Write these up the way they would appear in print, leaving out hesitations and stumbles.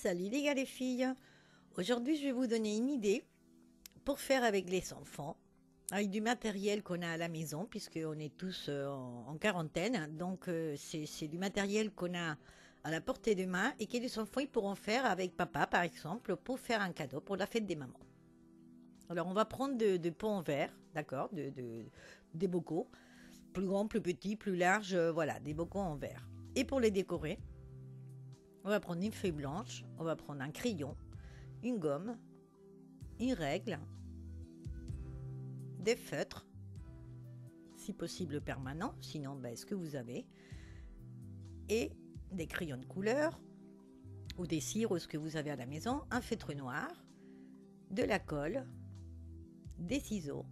Salut les gars les filles. Aujourd'hui je vais vous donner une idée pour faire avec les enfants, avec du matériel qu'on a à la maison puisqu'on est tous en quarantaine. Donc c'est du matériel qu'on a à la portée de main et que les enfants ils pourront faire avec papa par exemple pour faire un cadeau pour la fête des mamans. Alors on va prendre de pots en verre, d'accord, des bocaux, plus grands, plus petits, plus larges, voilà, des bocaux en verre. Et pour les décorer, on va prendre une feuille blanche, on va prendre un crayon, une gomme, une règle, des feutres, si possible permanents, sinon ce que vous avez, et des crayons de couleur, ou des cires, ou ce que vous avez à la maison, un feutre noir, de la colle, des ciseaux,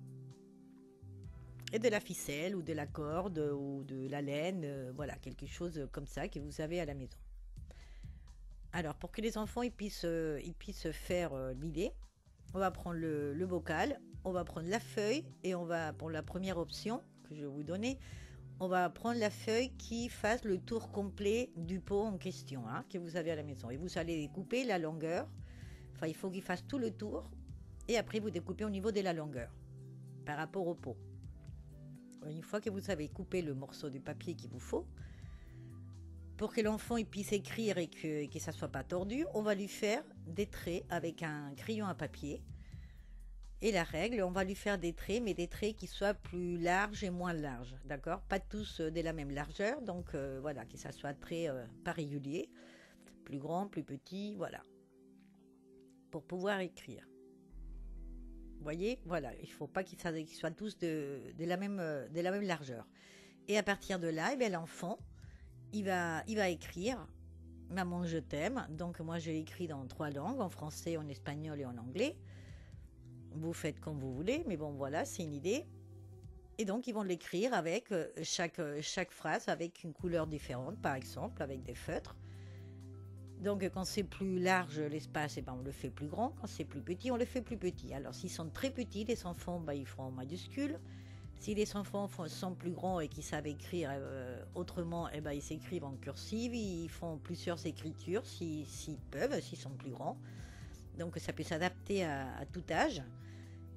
et de la ficelle, ou de la corde, ou de la laine, voilà, quelque chose comme ça que vous avez à la maison. Alors, pour que les enfants ils puissent faire l'idée, on va prendre le bocal, on va prendre la feuille et on va, pour la première option que je vais vous donner, on va prendre la feuille qui fasse le tour complet du pot en question que vous avez à la maison. Et vous allez découper la longueur, enfin il faut qu'il fasse tout le tour et après vous découpez au niveau de la longueur par rapport au pot. Une fois que vous avez coupé le morceau de papier qu'il vous faut, pour que l'enfant puisse écrire et que ça ne soit pas tordu, on va lui faire des traits avec un crayon à papier. Et la règle, on va lui faire des traits, mais des traits qui soient plus larges et moins larges, d'accord? Pas tous de la même largeur, donc voilà, que ça soit très pas régulier, plus grand, plus petit, voilà, pour pouvoir écrire. Vous voyez, voilà, il ne faut pas qu'ils soient tous de la même largeur. Et à partir de là, l'enfant, il va écrire « Maman, je t'aime ». Donc moi, j'ai écrit dans 3 langues, en français, en espagnol et en anglais. Vous faites comme vous voulez, mais bon, voilà, c'est une idée. Et donc, ils vont l'écrire avec chaque phrase avec une couleur différente, par exemple, avec des feutres. Donc, quand c'est plus large l'espace, on le fait plus grand. Quand c'est plus petit, on le fait plus petit. Alors, s'ils sont très petits, les enfants, ils feront en majuscule. Si les enfants sont plus grands et qu'ils savent écrire autrement, ils s'écrivent en cursive, ils font plusieurs écritures s'ils peuvent, s'ils sont plus grands. Donc ça peut s'adapter à tout âge.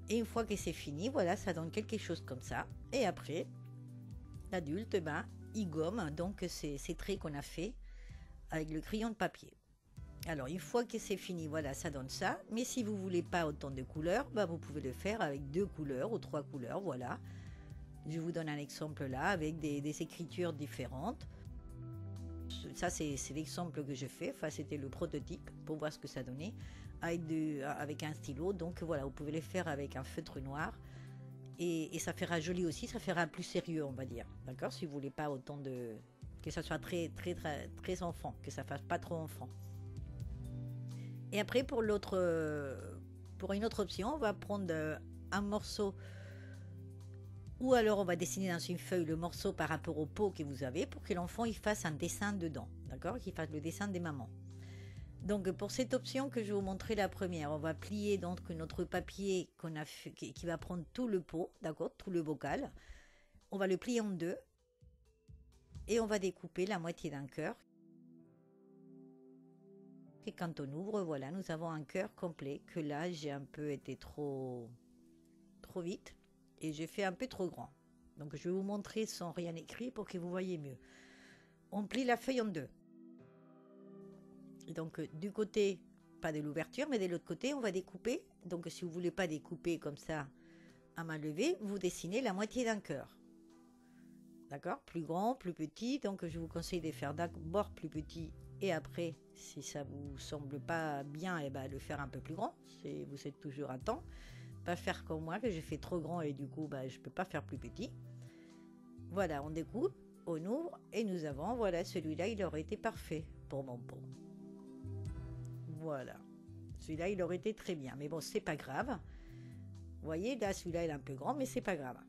Et une fois que c'est fini, voilà, ça donne quelque chose comme ça. Et après, l'adulte, il gomme donc ces traits qu'on a fait avec le crayon de papier. Alors une fois que c'est fini, voilà, ça donne ça. Mais si vous voulez pas autant de couleurs, vous pouvez le faire avec 2 couleurs ou 3 couleurs, voilà. Je vous donne un exemple là avec des écritures différentes. Ça, c'est l'exemple que je fais. Enfin, c'était le prototype pour voir ce que ça donnait avec un stylo. Donc voilà, vous pouvez le faire avec un feutre noir et ça fera joli aussi. Ça fera plus sérieux, on va dire. D'accord? Si vous voulez pas autant que ça soit très, très, très, très enfant, que ça fasse pas trop enfant. Et après, pour une autre option, on va prendre un morceau. Ou alors on va dessiner dans une feuille le morceau par rapport au pot que vous avez pour que l'enfant il fasse un dessin dedans, d'accord? Qu'il fasse le dessin des mamans. Donc pour cette option que je vais vous montrer la première, on va plier donc notre papier qui va prendre tout le pot, d'accord? Tout le bocal. On va le plier en 2 et on va découper la moitié d'un cœur. Et quand on ouvre, voilà, nous avons un cœur complet que là j'ai un peu été trop vite. Et j'ai fait un peu trop grand. Donc je vais vous montrer sans rien écrit pour que vous voyez mieux. On plie la feuille en 2. Et donc du côté, pas de l'ouverture, mais de l'autre côté, on va découper. Donc si vous ne voulez pas découper comme ça à main levée, vous dessinez la moitié d'un cœur. D'accord? Plus grand, plus petit. Donc je vous conseille de faire d'abord plus petit et après, si ça vous semble pas bien, le faire un peu plus grand. Vous êtes toujours à temps. Pas faire comme moi que j'ai fait trop grand et du coup je peux pas faire plus petit. Voilà, on découpe, on ouvre et nous avons, voilà, celui-là il aurait été parfait pour mon pot. Voilà, celui-là il aurait été très bien, mais bon c'est pas grave. Vous voyez là, celui-là il est un peu grand, mais c'est pas grave,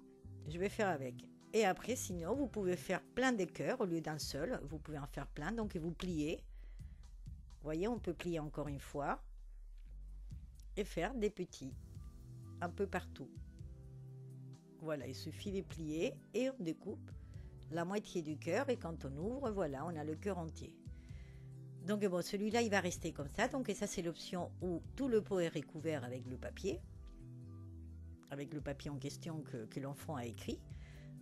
je vais faire avec. Et après, sinon vous pouvez faire plein de cœurs au lieu d'un seul, vous pouvez en faire plein, donc vous pliez. Vous voyez, on peut plier encore une fois et faire des petits un peu partout. Voilà, il suffit de plier et on découpe la moitié du cœur et quand on ouvre, voilà, on a le cœur entier. Donc bon, celui-là, il va rester comme ça. Donc et ça, c'est l'option où tout le pot est recouvert avec le papier en question que l'enfant a écrit.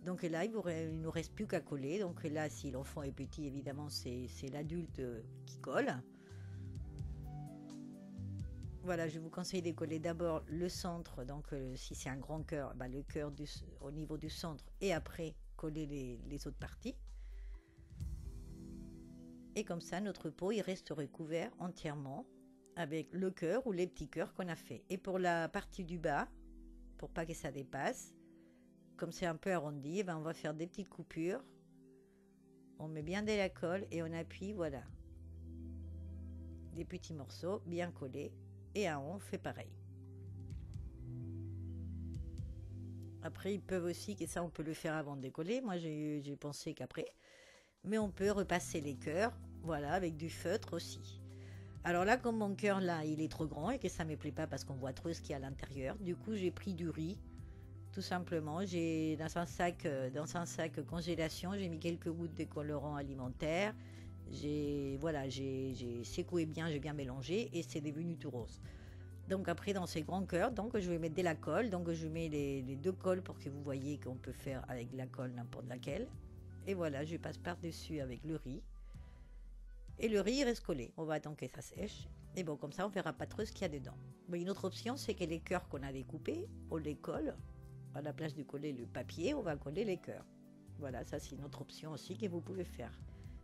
Donc là, il ne nous reste plus qu'à coller. Donc là, si l'enfant est petit, évidemment, c'est l'adulte qui colle. Voilà, je vous conseille de coller d'abord le centre. Donc si c'est un grand cœur, le cœur au niveau du centre, et après coller les autres parties. Et comme ça, notre pot, il reste recouvert entièrement avec le cœur ou les petits cœurs qu'on a fait. Et pour la partie du bas, pour pas que ça dépasse, comme c'est un peu arrondi, on va faire des petites coupures. On met bien de la colle et on appuie, voilà. Des petits morceaux bien collés. Et en haut, on fait pareil. Après, ils peuvent aussi, que ça on peut le faire avant de décoller. Moi, j'ai pensé qu'après. Mais on peut repasser les cœurs, voilà, avec du feutre aussi. Alors là, comme mon cœur là, il est trop grand et que ça ne me plaît pas parce qu'on voit trop ce qu'il y a à l'intérieur, du coup, j'ai pris du riz, tout simplement. J'ai dans un sac congélation, j'ai mis quelques gouttes de colorant alimentaire. J'ai secoué bien, j'ai bien mélangé et c'est devenu tout rose. Donc après, dans ces grands cœurs, donc je vais mettre de la colle. Donc je mets les deux colles pour que vous voyez qu'on peut faire avec la colle n'importe laquelle. Et voilà, je passe par-dessus avec le riz. Et le riz il reste collé. On va attendre que ça sèche. Et bon, comme ça, on ne verra pas trop ce qu'il y a dedans. Mais une autre option, c'est que les cœurs qu'on a découpés, on les colle. À la place de coller le papier, on va coller les cœurs. Voilà, ça c'est une autre option aussi que vous pouvez faire.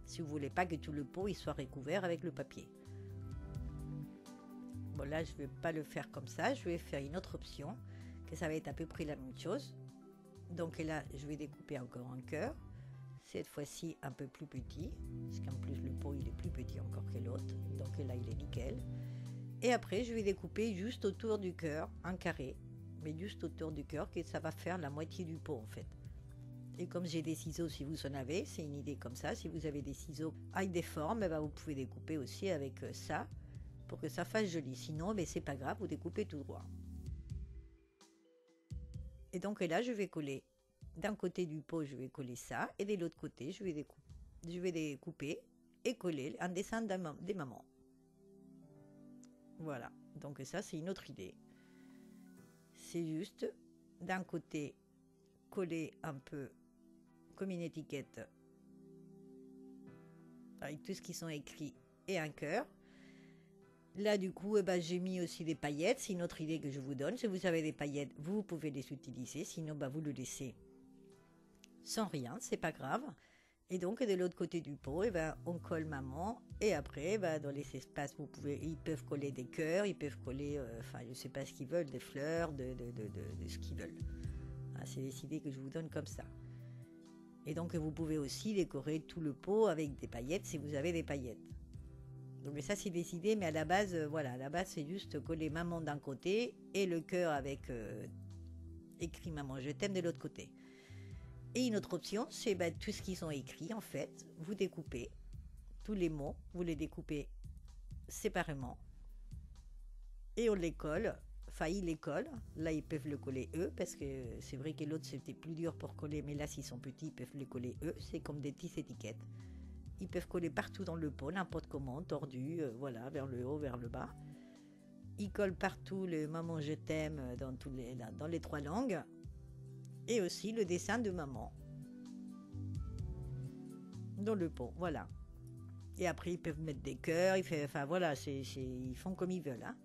Si vous ne voulez pas que tout le pot il soit recouvert avec le papier. Bon, là, je ne vais pas le faire comme ça. Je vais faire une autre option, que ça va être à peu près la même chose. Donc là, je vais découper encore un cœur. Cette fois-ci un peu plus petit, parce qu'en plus le pot il est plus petit encore que l'autre, donc là il est nickel. Et après je vais découper juste autour du cœur, un carré, mais juste autour du cœur, que ça va faire la moitié du pot en fait. Et comme j'ai des ciseaux, si vous en avez, c'est une idée comme ça, si vous avez des ciseaux avec des formes, vous pouvez découper aussi avec ça, pour que ça fasse joli. Sinon, c'est pas grave, vous découpez tout droit. Et donc là je vais coller. D'un côté du pot, je vais coller ça, et de l'autre côté, je vais découper et coller un dessin des mamans. Voilà, donc ça, c'est une autre idée. C'est juste, d'un côté, coller un peu comme une étiquette, avec tout ce qui sont écrits, et un cœur. Là, du coup, j'ai mis aussi des paillettes. C'est une autre idée que je vous donne. Si vous avez des paillettes, vous pouvez les utiliser. Sinon, vous le laissez sans rien, c'est pas grave. Et donc de l'autre côté du pot, on colle maman. Et après, dans les espaces, ils peuvent coller des cœurs, ils peuvent coller, je sais pas ce qu'ils veulent, des fleurs, de ce qu'ils veulent. C'est des idées que je vous donne comme ça. Et donc vous pouvez aussi décorer tout le pot avec des paillettes si vous avez des paillettes. Donc ça c'est des idées, mais à la base, c'est juste coller maman d'un côté et le cœur avec écrit maman je t'aime de l'autre côté. Et une autre option, c'est tout ce qu'ils ont écrit, en fait, vous découpez tous les mots, vous les découpez séparément et on les colle, ils les collent, là ils peuvent le coller eux, parce que c'est vrai que l'autre c'était plus dur pour coller, mais là s'ils sont petits, ils peuvent les coller eux, c'est comme des petites étiquettes. Ils peuvent coller partout dans le pot, n'importe comment, tordu, vers le haut, vers le bas. Ils collent partout le maman je t'aime dans les 3 langues. Et aussi le dessin de maman dans le pot, voilà. Et après ils peuvent mettre des cœurs, ils font comme ils veulent.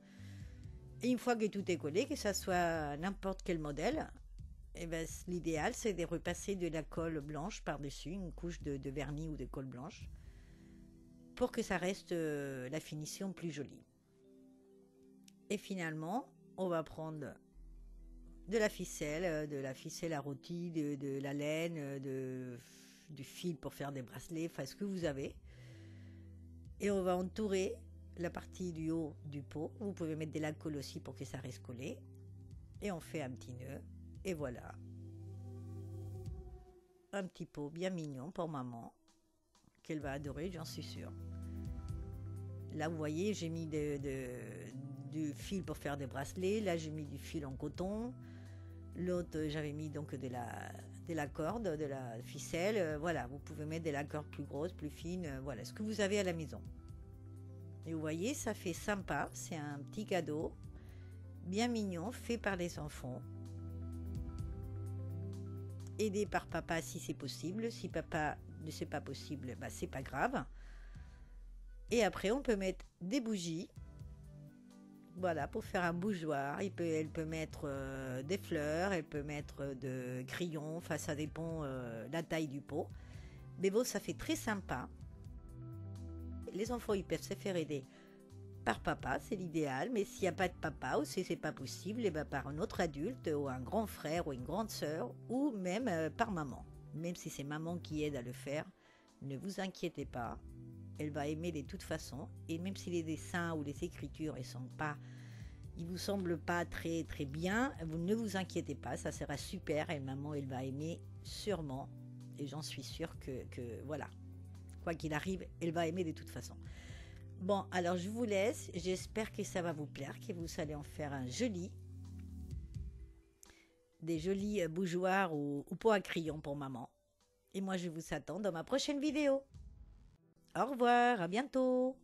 Et une fois que tout est collé, que ça soit n'importe quel modèle, l'idéal c'est de repasser de la colle blanche par-dessus, une couche de vernis ou de colle blanche, pour que ça reste la finition plus jolie. Et finalement, on va prendre de la ficelle à rôti, de la laine, du fil pour faire des bracelets, ce que vous avez. Et on va entourer la partie du haut du pot. Vous pouvez mettre de la colle aussi pour que ça reste collé. Et on fait un petit nœud. Et voilà. Un petit pot bien mignon pour maman, qu'elle va adorer, j'en suis sûre. Là, vous voyez, j'ai mis du fil pour faire des bracelets. Là, j'ai mis du fil en coton. L'autre, j'avais mis donc de la corde, de la ficelle. Voilà, vous pouvez mettre de la corde plus grosse, plus fine. Voilà, ce que vous avez à la maison. Et vous voyez, ça fait sympa, c'est un petit cadeau bien mignon fait par les enfants. Aidé par papa si c'est possible. Si papa ne c'est pas possible, bah c'est pas grave. Et après on peut mettre des bougies. Voilà, pour faire un bougeoir. Elle peut mettre des fleurs, elle peut mettre de crayons, enfin ça dépend la taille du pot. Mais bon, ça fait très sympa. Les enfants ils peuvent se faire aider par papa, c'est l'idéal, mais s'il n'y a pas de papa ou si c'est pas possible, et ben par un autre adulte ou un grand frère ou une grande sœur ou même par maman. Même si c'est maman qui aide à le faire, ne vous inquiétez pas, elle va aimer de toute façon. Et même si les dessins ou les écritures ils vous semblent pas très très bien, vous ne vous inquiétez pas, ça sera super et maman elle va aimer sûrement. Et j'en suis sûre que voilà, quoi qu'il arrive, elle va aimer de toute façon. Bon, alors je vous laisse. J'espère que ça va vous plaire, que vous allez en faire des jolis bougeoirs ou pots à crayon pour maman. Et moi, je vous attends dans ma prochaine vidéo. Au revoir, à bientôt.